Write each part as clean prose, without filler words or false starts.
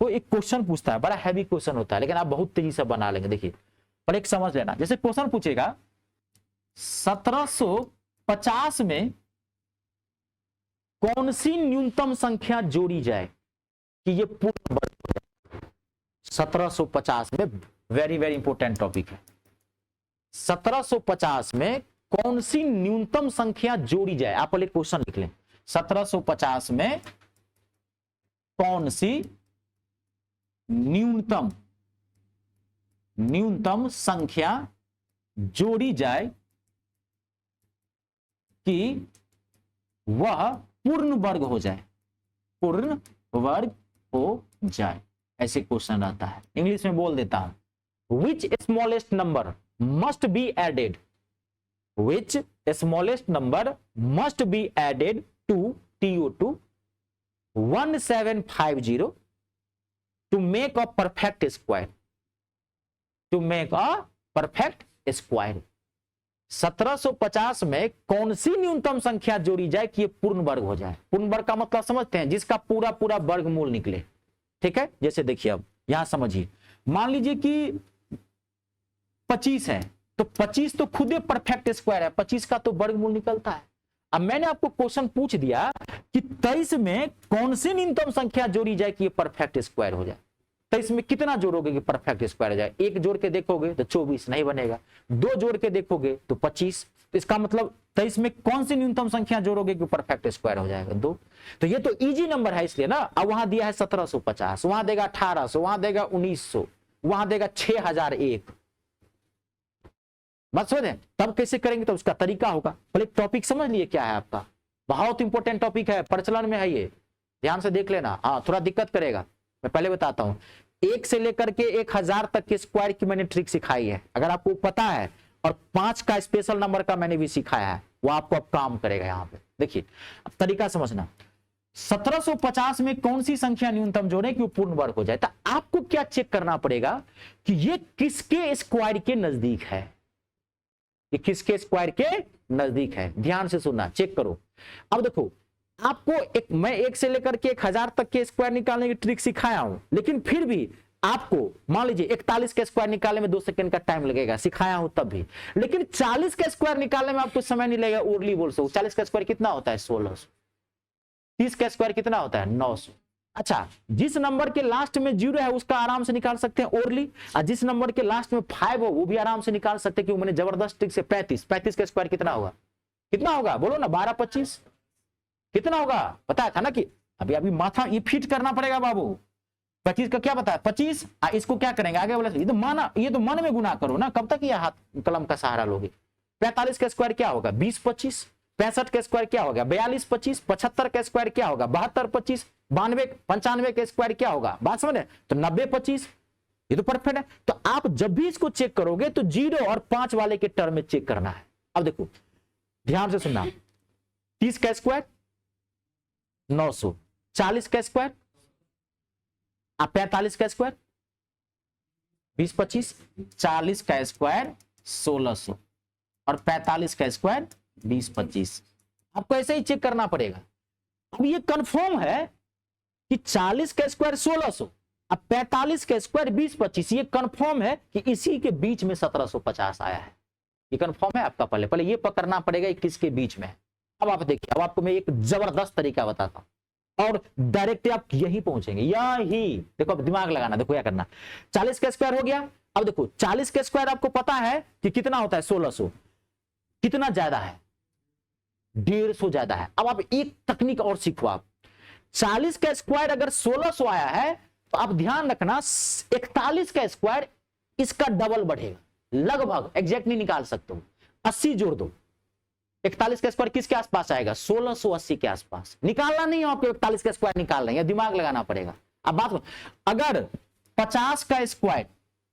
वो एक क्वेश्चन पूछता है, बड़ा हैवी क्वेश्चन होता है, लेकिन आप बहुत तेजी से बना लेंगे। देखिए पर एक समझ लेना, जैसे क्वेश्चन पूछेगा 1750 में कौन सी न्यूनतम संख्या जोड़ी जाए कि ये पूर्ण वर्ग हो जाए। 1750 में वेरी वेरी इंपॉर्टेंट टॉपिक है। 1750 में कौन सी न्यूनतम संख्या जोड़ी जाए, आप पहले क्वेश्चन लिख लें। 1750 में कौन सी न्यूनतम संख्या जोड़ी जाए कि वह पूर्ण वर्ग हो जाए, पूर्ण वर्ग हो जाए, ऐसे क्वेश्चन रहता है। इंग्लिश में बोल देता हूं, which smallest number must be added, which smallest number must be added to TO2 1750 to make a perfect square, to make a perfect square। 1750 में कौन सी न्यूनतम संख्या जोड़ी जाए कि ये पूर्ण वर्ग हो जाए। पूर्ण वर्ग का मतलब समझते हैं, जिसका पूरा पूरा वर्गमूल निकले। ठीक है, जैसे देखिए अब यहां समझिए, मान लीजिए कि 25 है, तो 25 तो खुद ही परफेक्ट स्क्वायर है, 25 का तो वर्गमूल निकलता है। अब मैंने आपको क्वेश्चन पूछ दिया कि 23 में कौन सी न्यूनतम संख्या जोड़ी जाए कि ये परफेक्ट स्क्वायर हो जाए। 23 में कितना जोड़ोगे कि परफेक्ट स्क्वायर हो जाए। एक जोड़ के देखोगे तो 24 नहीं बनेगा, दो जोड़ के देखोगे तो 25। तो इसका मतलब 23 में कौन सी न्यूनतम संख्या जोड़ोगे कि परफेक्ट स्क्वायर हो जाएगा, 2। तो ये तो इजी नंबर है इसलिए ना। अब वहां दिया है 1750, वहां देगा 1800, वहां देगा 1900, वहां देगा 6001। मत समझे, तब कैसे करेंगे तो उसका तरीका होगा। पहले टॉपिक समझ लिए क्या है आपका, बहुत इंपॉर्टेंट टॉपिक है, प्रचलन में है ये, ध्यान से देख लेना। हाँ थोड़ा दिक्कत करेगा, मैं पहले बताता हूं। 1 से लेकर के 1000 तक के स्क्वायर की मैंने ट्रिक सिखाई है, अगर आपको पता है, और 5 का स्पेशल नंबर का मैंने भी सिखाया है, वो आपको अब काम करेगा। यहाँ पे देखिए अब तरीका समझना। 1750 में कौन सी संख्या न्यूनतम जोड़े कि वो पूर्ण वर्ग हो जाए। तो आपको क्या चेक करना पड़ेगा कि ये किसके स्क्वायर के नजदीक है, ये किसके स्क्वायर के नजदीक है। ध्यान से सुनना, चेक करो। अब देखो आपको मैं 1 से लेकर के 1000 तक के स्क्वायर निकालने की ट्रिक सिखाया हूं, लेकिन फिर भी आपको मान लीजिए 41 का स्क्वायर निकालने में 2 सेकंड का टाइम लगेगा, सिखाया हूं तब भी। लेकिन 40 का स्क्वायर निकालने में आपको समय नहीं लगेगा, ओरली बोल सकते। 40 का स्क्वायर कितना होता है, 1600। 30 का स्क्वायर कितना होता है, 900। अच्छा, जिस नंबर के लास्ट में 0 है उसका आराम से निकाल सकते हैं ओरली, और जिस नंबर के लास्ट में 5 हो वो भी आराम से निकाल सकते हैं, क्योंकि मैंने जबरदस्त ट्रिक से 35 का स्क्वायर कितना होगा, कितना होगा बोलो ना, 12 25 कितना होगा, बताया था ना कि अभी अभी माथा ये फिट करना पड़ेगा बाबू। 25 का क्या बताया, 25। इसको क्या करेंगे आगे वाला, ये तो मन में गुना करो ना, कब तक ये हाथ कलम का सहारा लोगे। 45 का स्क्वायर क्या होगा, 20 25। 65 का स्क्वायर क्या होगा, 42 25। 75 का स्क्वायर क्या होगा, 72 25। 92 95 का स्क्वायर क्या होगा, बात समझ, तो 90 25। ये तो परफेक्ट है। तो आप जब भी इसको चेक करोगे तो 0 और 5 वाले के टर्म में चेक करना है। अब देखो ध्यान से सुनना, 30 का स्क्वायर 900, 40 का स्क्वायर, 45 का स्क्वायर 20 25, 40 का स्क्वायर 1600 और 45 का स्क्वायर 20 25। आपको ऐसे ही चेक करना पड़ेगा। अब ये कंफर्म है कि 40 का स्क्वायर 1600 अब 45 का स्क्वायर 20 25, ये कंफर्म है कि इसी के बीच में 1750 आया है। ये कंफर्म है आपका। पहले ये पकड़ना पड़ेगा किसके बीच में है। अब आप देखिए, अब आपको मैं एक जबरदस्त तरीका बताता हूं और डायरेक्ट आप यही पहुंचेंगे, यही देखो। अब दिमाग लगाना, देखो क्या करना। 40 का स्क्वायर हो गया। अब देखो 40 का स्क्वायर आपको पता है कि कितना होता है, 1600। कितना ज्यादा है, 150 ज्यादा है। अब आप एक तकनीक और सीखो। आप 40 का स्क्वायर अगर 1600 आया है तो आप ध्यान रखना 41 का स्क्वायर इसका डबल बढ़ेगा, लगभग एग्जैक्ट नहीं निकाल सकते हो। 80 जोड़ दो, 41 का स्क्वायर किसके आसपास आएगा, 1680 के आसपास। निकालना नहीं है आपको, 41 का स्क्वायर निकाल रहे हैं, दिमाग लगाना पड़ेगा। अब बात, अगर 50 का स्क्वायर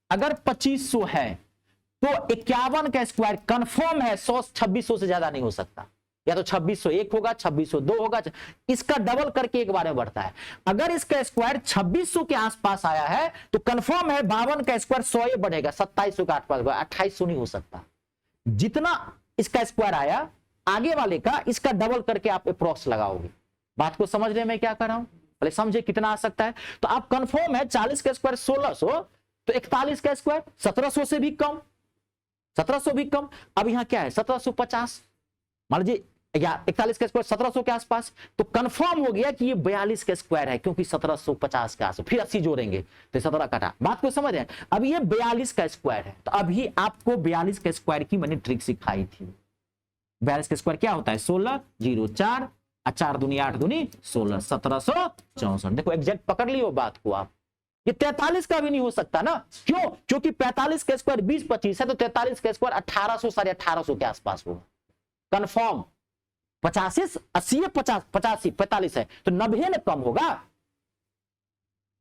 अगर 2500 है तो 51 का स्क्वायर कंफर्म है 2600 से ज्यादा नहीं हो सकता। या तो 2601 होगा, 2602 होगा, इसका डबल करके एक बार में बढ़ता है। अगर इसका स्क्वायर 2600 के आसपास आया है तो कंफर्म है 52 का स्क्वायर 100 बढ़ेगा, 2700 के आसपास, 2800 नहीं हो सकता। जितना इसका स्क्वायर आया आगे वाले का, इसका डबल करके आप अप्रॉक्स लगाओगे। बात को समझ रहे मैं क्या कर रहा हूं, पहले समझे कितना आ सकता है। तो आप कंफर्म है 40 का स्क्वायर 1600, तो 41 का स्क्वायर 1700 से भी कम, 1700 भी कम। अब यहां क्या है 1750, मान लीजिए या 41 का स्क्वायर 1700 के आसपास, तो कंफर्म हो गया कि ये 42 का स्क्वायर है, क्योंकि 1750 के आसपास, फिर 80 जोड़ेंगे तो 17 कटा। बात को समझ है। अब ये 42 का स्क्वायर है, तो अभी आपको 42 का स्क्वायर की मैंने ट्रिक सिखाई थी। 42 का स्क्वायर क्या होता है 16 0 4 4 दूनी 8 दूनी 16, 1764। देखो एग्जैक्ट पकड़ लियो बात को आप। ये 43 का भी नहीं हो सकता ना, क्यों? क्योंकि 45 का स्क्वायर 20 25 है, तो 43 का स्क्वायर 1800 साढ़े 1800 के आसपास होगा कंफर्म। 85 80 50 85 45 है, तो 90 ने कम होगा,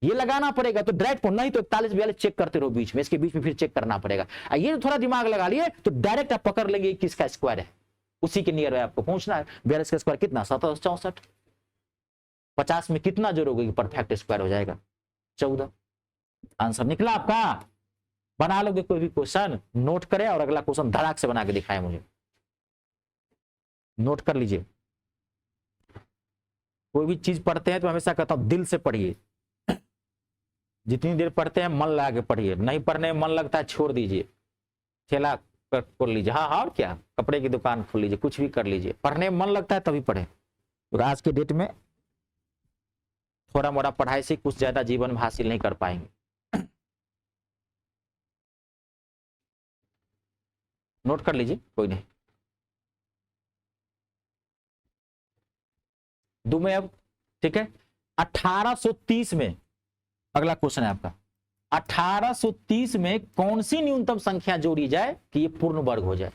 ये लगाना पड़ेगा। तो डायरेक्ट नहीं तो 41 42 चेक करते रहो बीच में, इसके बीच में फिर चेक करना पड़ेगा। ये थोड़ा दिमाग लगा लिए तो डायरेक्ट आप पकड़ लेंगे किसका स्क्वायर है, उसी के नियर आपको पहुंचना है। 42 का स्क्वायर कितना 1764, 50 में कितना जोड़ोगे परफेक्ट स्क्वायर हो जाएगा 14। आंसर निकला आपका। बना लोगे कोई भी क्वेश्चन, नोट करें और अगला क्वेश्चन धड़ाक से बना के दिखाएं मुझे। नोट कर लीजिए, कोई भी चीज पढ़ते हैं तो हमेशा कहता हूं दिल से पढ़िए, जितनी देर पढ़ते हैं मन लगा के पढ़िए, नहीं पढ़ने में मन लगता है छोड़ दीजिए, ठेला खोल लीजिए, हाँ और क्या, कपड़े की दुकान खोल लीजिए, कुछ भी कर लीजिए, पढ़ने में मन लगता है तभी पढ़े। तो आज के डेट में थोड़ा मोड़ा पढ़ाई से कुछ ज्यादा जीवन में हासिल नहीं कर पाएंगे। नोट कर लीजिए, कोई नहीं। दो में अब ठीक है। 1830 में अगला क्वेश्चन है आपका, 1830 में कौन सी न्यूनतम संख्या जोड़ी जाए कि ये पूर्ण वर्ग हो जाए।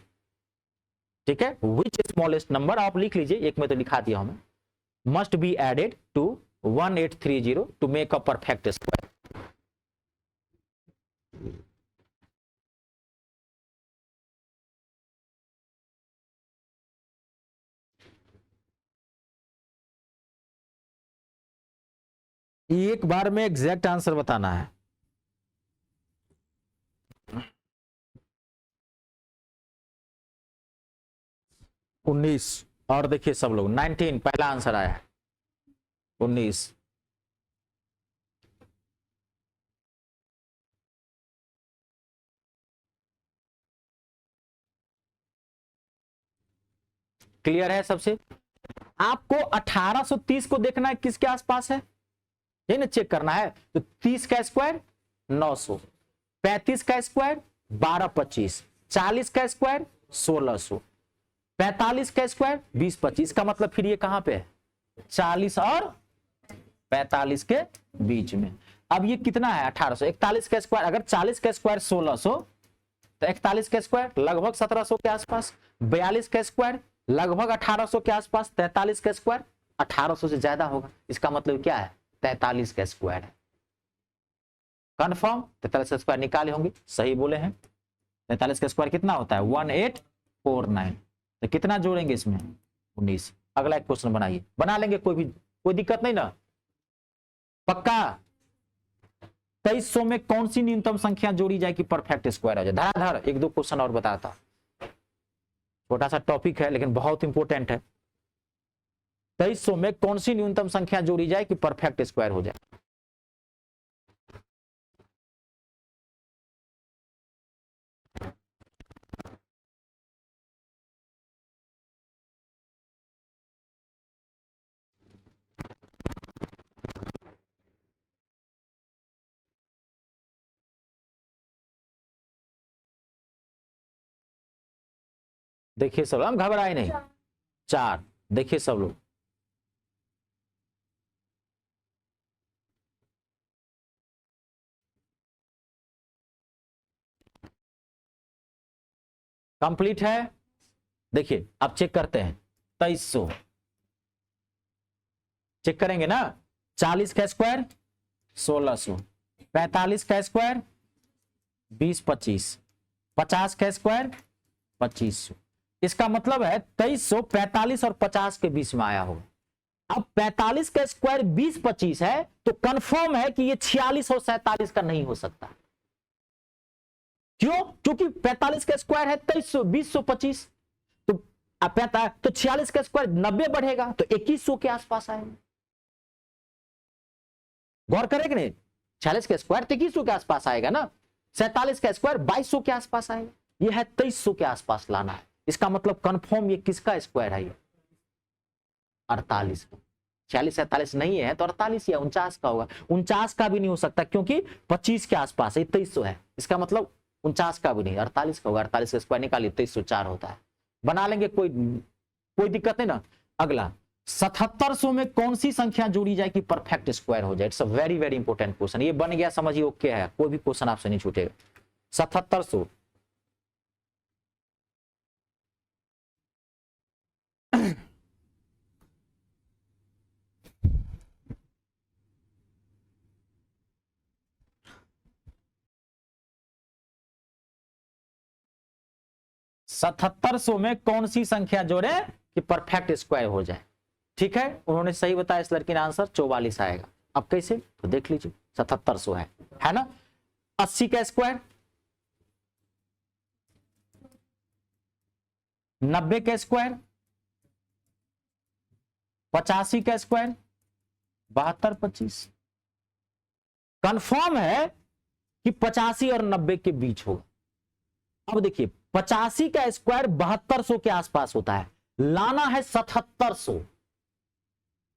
ठीक है, विच स्मॉलेस्ट नंबर आप लिख लीजिए, एक में तो लिखा दिया हमें, must be added to 1830 to make a perfect square. एक बार में एग्जैक्ट आंसर बताना है। उन्नीस, और देखिए सब लोग 19 पहला आंसर आया है 19। क्लियर है सबसे। आपको 1830 को देखना है किसके आसपास है, ये ना चेक करना है। तो 30 का स्क्वायर 900, 35 का स्क्वायर 1225, 40 का स्क्वायर 1600, 45 का स्क्वायर 2025 का मतलब फिर ये कहां पे है 40 और 45 के बीच में। अब ये कितना है 1800, 41 का स्क्वायर, अगर 40 का स्क्वायर 1600 तो 41 का स्क्वायर लगभग 1700 के आसपास, 42 का स्क्वायर लगभग 1800 के आसपास, 43 का स्क्वायर 1800 से ज्यादा होगा। इसका मतलब क्या है 43 का स्क्वायर है कंफर्म। 43 का स्क्वायर निकाले होंगे, सही बोले हैं। 43 का स्क्वायर कितना होता है 1849, तो कितना जोड़ेंगे इसमें 19। अगला एक क्वेश्चन बनाइए, बना लेंगे, कोई दिक्कत नहीं ना, पक्का। 2300 में कौन सी न्यूनतम संख्या जोड़ी जाए कि परफेक्ट स्क्वायर हो जाए। धड़ाधड़ एक दो क्वेश्चन और बताता, छोटा सा टॉपिक है लेकिन बहुत इंपॉर्टेंट है। 2300 में कौन सी न्यूनतम संख्या जोड़ी जाए कि परफेक्ट स्क्वायर हो जाए। देखिए सब, हम घबराए नहीं। 4, देखिए सब लोग, कंप्लीट है। देखिए अब चेक करते हैं 2300 चेक करेंगे ना। 40 का स्क्वायर 1600, 45 का स्क्वायर 2025, 50 का स्क्वायर 2500। इसका मतलब है 2300 45 और 50 के बीच में आया होगा। अब 45 का स्क्वायर 2025 है, तो कंफर्म है कि ये 46 और 47 का नहीं हो सकता। क्यों? क्योंकि 45 का स्क्वायर है 2300 2025, तो 46 का स्क्वायर 90 बढ़ेगा तो 2100 के आसपास आएगा। गौर करें कि नहीं, 46 का स्क्वायर 2300 के आसपास आएगा ना, 47 का स्क्वायर 2200 के आसपास आएगा, ये है 2300 के आसपास लाना है। इसका मतलब कंफर्म ये किसका स्क्वायर है, ये 48 का। 46 47 नहीं है तो 48 या 49 का होगा। 49 का भी नहीं हो सकता क्योंकि 25 के आसपास है, 2300 है, इसका मतलब 49 का भी नहीं, 48 का होगा। 48 का स्क्वायर निकालिए 2304 होता है, बना लेंगे, कोई दिक्कत नहीं ना। अगला 7700 में कौन सी संख्या जोड़ी जाए कि परफेक्ट स्क्वायर हो जाए? It's a very very important question, ये बन गया समझिए ओके है, कोई भी क्वेश्चन आपसे नहीं छूटेगा। 7700 7700 में कौन सी संख्या जोड़े कि परफेक्ट स्क्वायर हो जाए? ठीक है, उन्होंने सही बताया, इस लड़की ने आंसर 44 आएगा। अब कैसे, तो देख लीजिए, 7700 है ना। 80 का स्क्वायर, 90 का स्क्वायर, 85 का स्क्वायर, 72 25। कंफर्म है कि 85 और 90 के बीच होगा। अब देखिए 85 का स्क्वायर 7200 के आसपास होता है, लाना है 7700,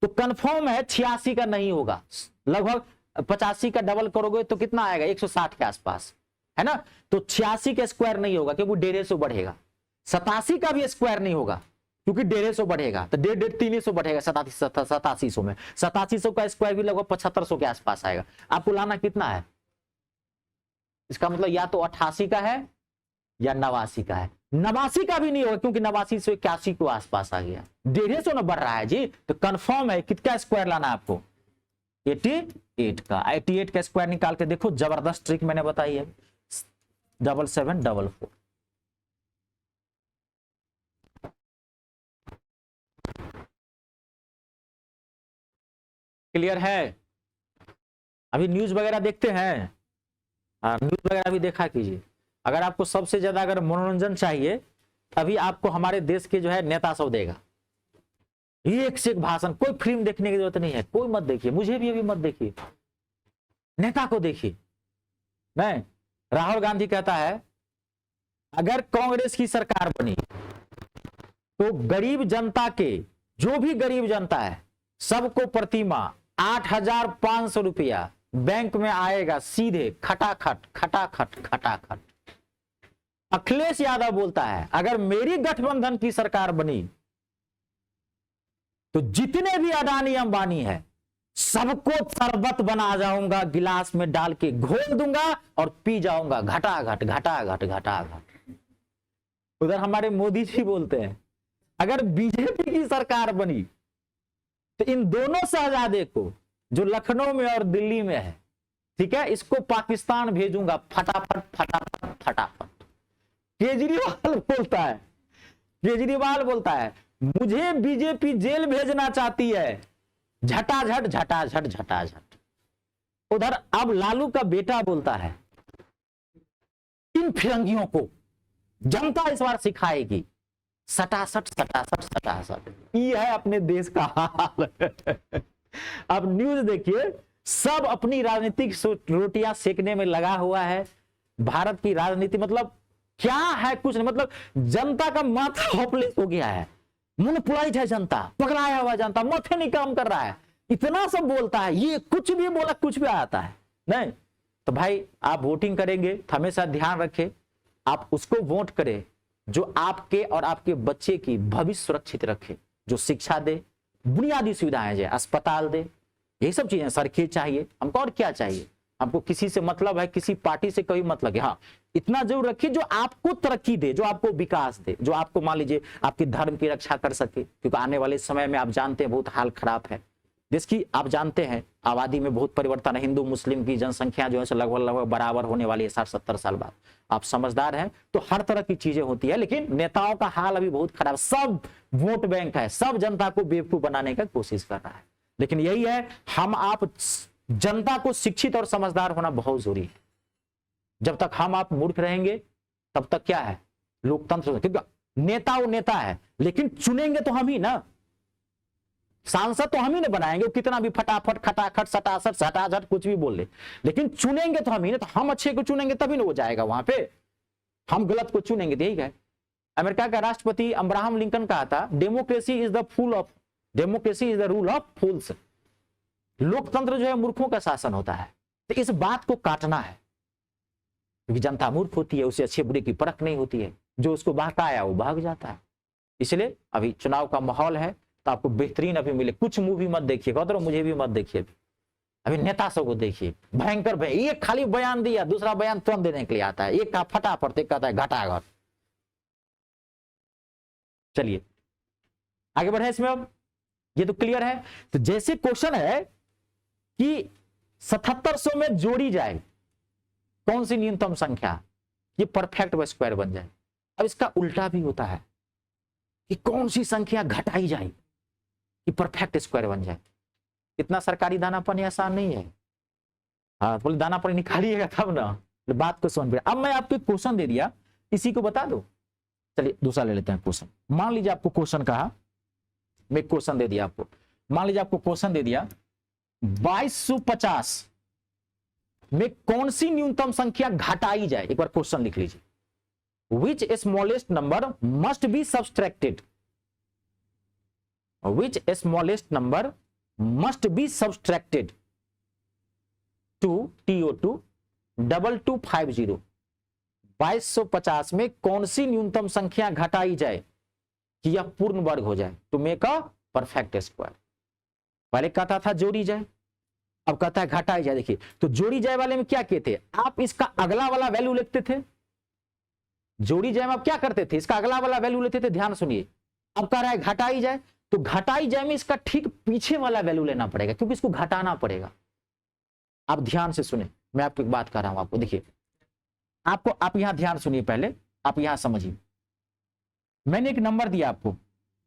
तो कंफर्म है 86 का नहीं होगा। लगभग 85 का डबल करोगे तो कितना आएगा, 160 के आसपास, है ना। तो 86 का स्क्वायर नहीं होगा क्योंकि 150 बढ़ेगा। 87 का भी स्क्वायर नहीं होगा क्योंकि 150 बढ़ेगा, तो 300 बढ़ेगा 8700 में। 8700 का स्क्वायर भी लगभग 7500 के आसपास आएगा। आपको लाना कितना है, इसका मतलब या तो 88 का है या 89 का है। 89 का भी नहीं होगा क्योंकि 89 से 81 के आसपास आ गया, 150 ना बढ़ रहा है जी, तो कंफर्म है कितना स्क्वायर लाना है आपको, 88 का। 88 का स्क्वायर निकाल के देखो, जबरदस्त ट्रिक मैंने बताई है, 7744। क्लियर है? अभी न्यूज वगैरह देखते हैं, हाँ न्यूज वगैरह भी देखा कीजिए। अगर आपको सबसे ज्यादा अगर मनोरंजन चाहिए, अभी आपको हमारे देश के जो है नेता सब देगा, एक से एक भाषण, कोई फिल्म देखने की जरूरत नहीं है, कोई मत देखिए, मुझे भी अभी मत देखिए, नेता को देखिए। नहीं, राहुल गांधी कहता है अगर कांग्रेस की सरकार बनी तो गरीब जनता के, जो भी गरीब जनता है सबको प्रतिमाह 8500 रुपया बैंक में आएगा सीधे, खटाखट खटाखट खटाखट। अखिलेश यादव बोलता है अगर मेरी गठबंधन की सरकार बनी तो जितने भी अडानी अंबानी है सबको शरबत बना जाऊंगा, गिलास में डाल के घोल दूंगा और पी जाऊंगा, घटाघट घटाघट घटाघट। उधर हमारे मोदी जी बोलते हैं अगर बीजेपी की सरकार बनी तो इन दोनों शहजादे को जो लखनऊ में और दिल्ली में है, ठीक है, इसको पाकिस्तान भेजूंगा फटाफट फटाफट फटाफट। केजरीवाल बोलता है मुझे बीजेपी जेल भेजना चाहती है, झटाझट झटाझट झटाझट। उधर अब लालू का बेटा बोलता है इन फिरंगियों को जनता इस बार सिखाएगी, सटासट सटासट सटासट। ये है अपने देश का हाल। अब न्यूज देखिए, सब अपनी राजनीतिक रोटियां सेकने में लगा हुआ है। भारत की राजनीति मतलब क्या है, कुछ नहीं, मतलब जनता का माथा होपलेस हो गया है, मोनोपोलाइज है जनता, पकड़ाया हुआ जनता, माथे नहीं काम कर रहा है, इतना सब बोलता है, ये कुछ भी बोला कुछ भी आता है। नहीं तो भाई आप वोटिंग करेंगे तो हमेशा ध्यान रखें, आप उसको वोट करें जो आपके और आपके बच्चे की भविष्य सुरक्षित रखे, जो शिक्षा दे, बुनियादी सुविधाएं दे, अस्पताल दे, यही सब चीजें। सड़कें चाहिए हमको, और क्या चाहिए हमको? किसी से मतलब है, किसी पार्टी से कोई मतलब है, हाँ इतना जरूर रखिए जो आपको तरक्की दे, जो आपको विकास दे, जो आपको मान लीजिए आपके धर्म की रक्षा कर सके, क्योंकि आने वाले समय में आप जानते हैं बहुत हाल खराब है देश की। आप जानते हैं आबादी में बहुत परिवर्तन है, हिंदू मुस्लिम की जनसंख्या जो है लगभग बराबर होने वाली है 60-70 साल बाद। आप समझदार हैं तो हर तरह की चीजें होती है, लेकिन नेताओं का हाल अभी बहुत खराब, सब वोट बैंक है, सब जनता को बेवकूफ बनाने का कोशिश कर रहा है। लेकिन यही है, हम आप जनता को शिक्षित और समझदार होना बहुत जरूरी है। जब तक हम आप मूर्ख रहेंगे तब तक क्या है, लोकतंत्र, क्योंकि नेता वो नेता है लेकिन चुनेंगे तो हम ही ना। सांसद तो हम ही ने बनाएंगे, कितना भी फटाफट खटाखट सटासट सटासट कुछ भी बोल ले, लेकिन चुनेंगे तो हम ही ना, तो हम अच्छे को चुनेंगे तभी ना वो जाएगा वहां पे, हम गलत को चुनेंगे तो यही है। अमेरिका का राष्ट्रपति अब्राहम लिंकन कहा था, democracy is the rule of fools. लोकतंत्र जो है मूर्खों का शासन होता है। तो इस बात को काटना है, क्योंकि जनता मूर्ख होती है, उसे अच्छे बुरे की परख नहीं होती है, जो उसको बहकाया वो भाग जाता है। इसलिए अभी चुनाव का माहौल है, तो आपको बेहतरीन अभी मिले, कुछ मूवी मत देखिएगा, तो मुझे भी मत देखिए, अभी नेता सब को देखिए, भयंकर एक खाली बयान दिया, दूसरा बयान तुरंत देने के लिए आता है, एक का फटाफट, एक कहता है घटाघट। चलिए आगे बढ़े इसमें, अब ये तो क्लियर है। तो जैसे क्वेश्चन है कि 7700 में जोड़ी जाए कौन सी न्यूनतम संख्या, ये परफेक्ट स्क्वायर बन जाए। अब इसका उल्टा भी होता है कि कौन सी संख्या घटाई जाए कि परफेक्ट स्क्वायर बन जाए। इतना सरकारी दाना पानी आसान नहीं है। हाँ बोले दाना पानी निकालिएगा तब ना, बात को समझ। अब मैं आपको क्वेश्चन दे दिया, इसी को बता दो। चलिए दूसरा ले लेते हैं क्वेश्चन। मान लीजिए आपको क्वेश्चन कहा, मैं क्वेश्चन दे दिया आपको, मान लीजिए आपको क्वेश्चन दे दिया 2250 में कौन सी न्यूनतम संख्या घटाई जाए। एक बार क्वेश्चन लिख लीजिए, which smallest number must be subtracted, which smallest number must be subtracted to TO2 2250। 2250 में कौन सी न्यूनतम संख्या घटाई जाए कि यह पूर्ण वर्ग हो जाए, to make a perfect square. पहले कहता था जोड़ी जाए, अब कहता है घटाई जाए। देखिए तो जोड़ी जाए वाले में क्या कहते थे आप, इसका अगला वाला वैल्यू लिखते थे। जोड़ी जाए में आप क्या करते थे, इसका अगला वाला वैल्यू लेते थे। ध्यान सुनिए, अब कह रहा है घटाई जाए, तो घटाई जाए में इसका ठीक पीछे वाला वैल्यू लेना पड़ेगा, क्योंकि इसको घटाना पड़ेगा। आप ध्यान से सुने, मैं आपको एक बात कर रहा हूं आपको। देखिए आपको, आप यहां ध्यान सुनिए, पहले आप यहां समझिए। मैंने एक नंबर दिया आपको,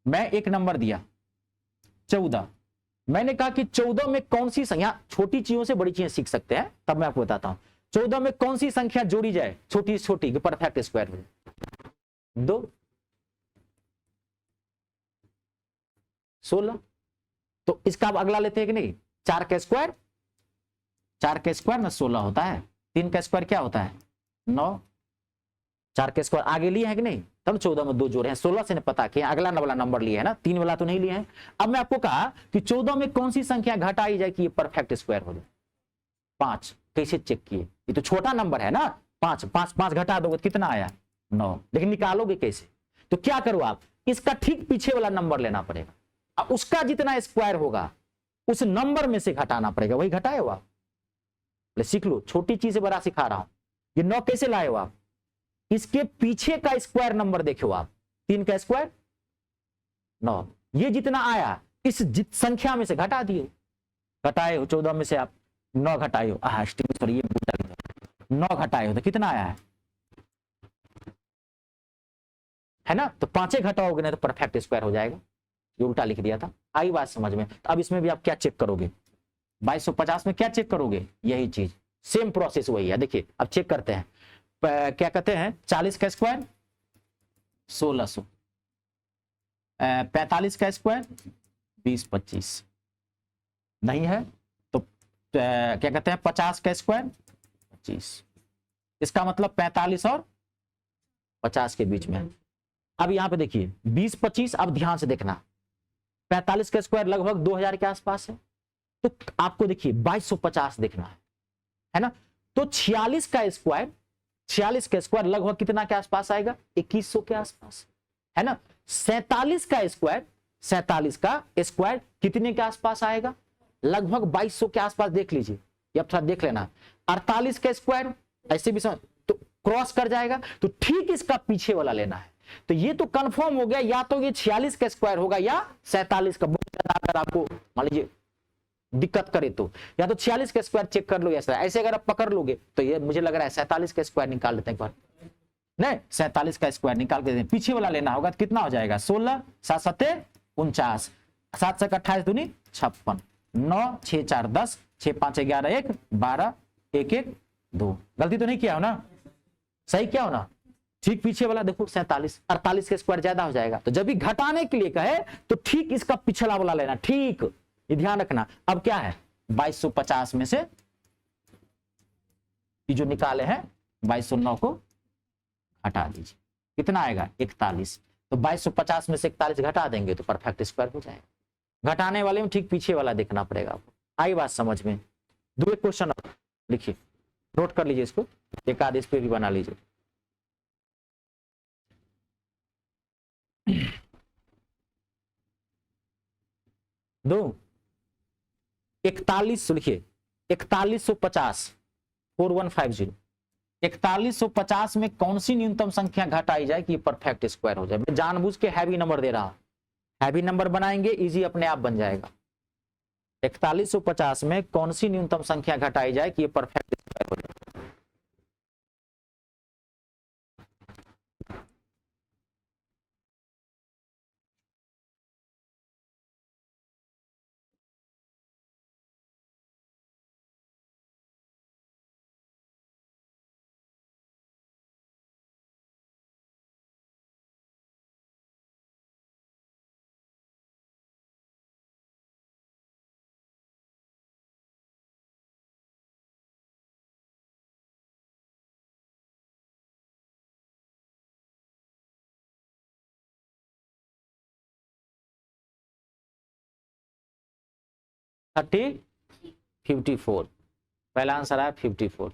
मैं एक नंबर दिया 14। मैंने कहा कि 14 में कौन सी संख्या, छोटी चीजों से बड़ी चीजें सीख सकते हैं, तब मैं आपको बताता हूं। 14 में कौन सी संख्या जोड़ी जाए छोटी छोटी कि परफेक्ट स्क्वायर हो जाए। 2, 16। तो इसका अब अगला लेते हैं कि नहीं, 4 का स्क्वायर, 4 का स्क्वायर ना 16 होता है। 3 का स्क्वायर क्या होता है 9। 4 का स्क्वायर आगे लिए है कि नहीं, तब 14 में 2 जोड़े हैं। 16 से ने पता किया, अगला वाला नंबर लिए है ना, 3 वाला तो नहीं लिए हैं। अब मैं आपको कहा कि 14 में कौन सी संख्या घटाई जाए कि ये परफेक्ट स्क्वायर हो जाए। 5। कैसे चेक किए, ये तो छोटा नंबर है ना, 5 5 5 घटा दोगे कितना आया 9, लेकिन निकालोगे कैसे। तो क्या करो आप, इसका ठीक पीछे वाला नंबर लेना पड़ेगा, अब उसका जितना स्क्वायर होगा उस नंबर में से घटाना पड़ेगा, वही घटाए हो आप। सीख लो, छोटी चीज से बड़ा सिखा रहा हूं। ये 9 कैसे लाए हो आप, इसके पीछे का स्क्वायर नंबर देखो आप, 3 का स्क्वायर 9, ये जितना आया इस संख्या में से घटा दिए। घटाए हो 14 में से आप 9 घटाए हो, ये 9 घटाए हो तो कितना आया है ना। तो 5 घटाओगे ना तो परफेक्ट स्क्वायर हो जाएगा। ये उल्टा लिख दिया था, आई बात समझ में। तो अब इसमें भी आप क्या चेक करोगे, 2250 में क्या चेक करोगे, यही चीज, सेम प्रोसेस वही है। देखिए अब चेक करते हैं, क्या कहते हैं 40 का स्क्वायर 1600, 45 का स्क्वायर 20-25 नहीं है, तो क्या कहते हैं 50 का स्क्वायर 25। इसका मतलब 45 और 50 के बीच में। अब यहां पे देखिए 20-25, अब ध्यान से देखना, 45 का स्क्वायर लगभग 2000 के आसपास है, तो आपको देखिए 2250 देखना है ना। तो 46 का स्क्वायर, 46 का स्क्वायर लगभग कितना के आसपास आएगा 2100 के आसपास है ना। 47 का स्क्वायर, 47 का स्क्वायर कितने के आसपास आएगा, लगभग 2200 के आसपास देख लीजिए, अब थोड़ा देख लेना। 48 का स्क्वायर ऐसे भी समझ, तो क्रॉस कर जाएगा, तो ठीक इसका पीछे वाला लेना है। तो ये तो कंफर्म हो गया, या तो ये 46 का स्क्वायर होगा या 47 का। बहुत ज्यादा अगर आपको मान लीजिए दिक्कत करे तो या तो 46 का स्क्वायर चेक कर लो, ऐसे अगर आप पकड़ लोगे तो ये मुझे लग रहा है 47 का स्क्वायर निकाल लेते हैं एक बार। नहीं 47 का स्क्वायर निकाल के पीछे वाला लेना होगा, तो कितना हो जाएगा 16 7 7 49, 7 से 28 दूनी 56, 9 6 4 10, 6 5 11 1 12 1 1 2। गलती तो नहीं किया हो ना, सही किया हो ना, ठीक पीछे वाला देखो 47, 48 के स्क्वायर ज्यादा हो जाएगा, तो जब भी घटाने के लिए कहे तो ठीक इसका पिछला वाला लेना, ठीक ये ध्यान रखना। अब क्या है 2250 में से ये जो निकाले हैं 2209 को हटा दीजिए, कितना आएगा 41। तो 2250 में से 41 घटा देंगे तो परफेक्ट स्क्वायर हो जाएगा। घटाने वाले में ठीक पीछे वाला देखना पड़ेगा आपको। आई बात समझ में? दो एक क्वेश्चन लिखिए, नोट कर लीजिए इसको, एक आध इस पे भी बना लीजिए। दो 41 लिखिए, 4150 4150, 4150 में कौन सी न्यूनतम संख्या घटाई जाए कि ये परफेक्ट स्क्वायर हो जाए। मैं जानबूझ के हैवी नंबर दे रहा हूं, हैवी नंबर बनाएंगे इजी अपने आप बन जाएगा। 4150 में कौन सी न्यूनतम संख्या घटाई जाए कि ये परफेक्ट स्क्वायर हो जाए। थर्टी 54, पहला आंसर है 54।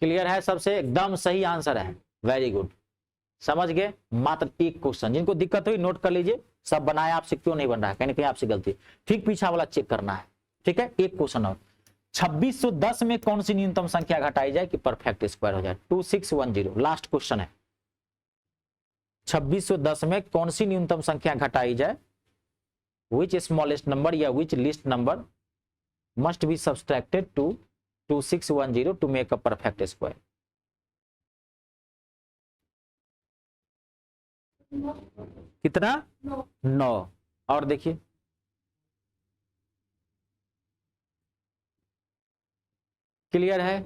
क्लियर है? सबसे एकदम सही आंसर है, वेरी गुड। समझ गए? मात्र एक क्वेश्चन, जिनको दिक्कत हुई नोट कर लीजिए, सब बनाया आपसे क्यों नहीं बन रहा है, कहीं ना कहीं आपसे गलती, ठीक पीछा वाला चेक करना है। ठीक है, एक क्वेश्चन और, 2610 में कौन सी न्यूनतम संख्या घटाई जाए कि परफेक्ट स्क्वायर हो जाए। 2610 लास्ट क्वेश्चन है। 2610 में कौन सी न्यूनतम संख्या घटाई जाए, which smallest number या which least number must be subtracted to 2610 to make a perfect square। कितना? 9। और देखिए क्लियर है?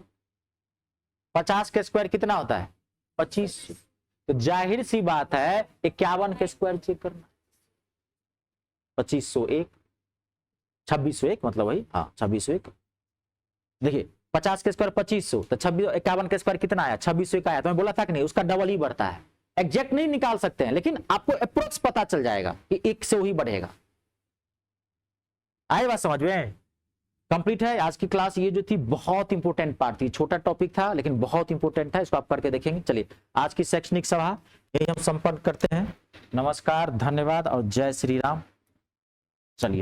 50 के स्क्वायर कितना होता है 25, तो जाहिर सी बात है 51 के स्क्वायर चेक करना, 2501, 2601 मतलब वही, हाँ 2601। देखिए 50 के स्क्वायर 2500, तो 51 के स्क्वायर कितना आया 2601 आया। तो मैं बोला था कि नहीं, उसका डबल ही बढ़ता है। एग्जैक्ट नहीं निकाल सकते हैं, लेकिन आपको अप्रोक्स पता चल जाएगा कि एक से वही बढ़ेगा। आए बात समझ में? कंप्लीट है आज की क्लास। ये जो थी बहुत इंपॉर्टेंट पार्ट थी, छोटा टॉपिक था लेकिन बहुत इंपॉर्टेंट था, इसको आप करके देखेंगे। चलिए आज की शैक्षणिक सभा यही हम संपन्न करते हैं। नमस्कार, धन्यवाद और जय श्री राम। चलिए।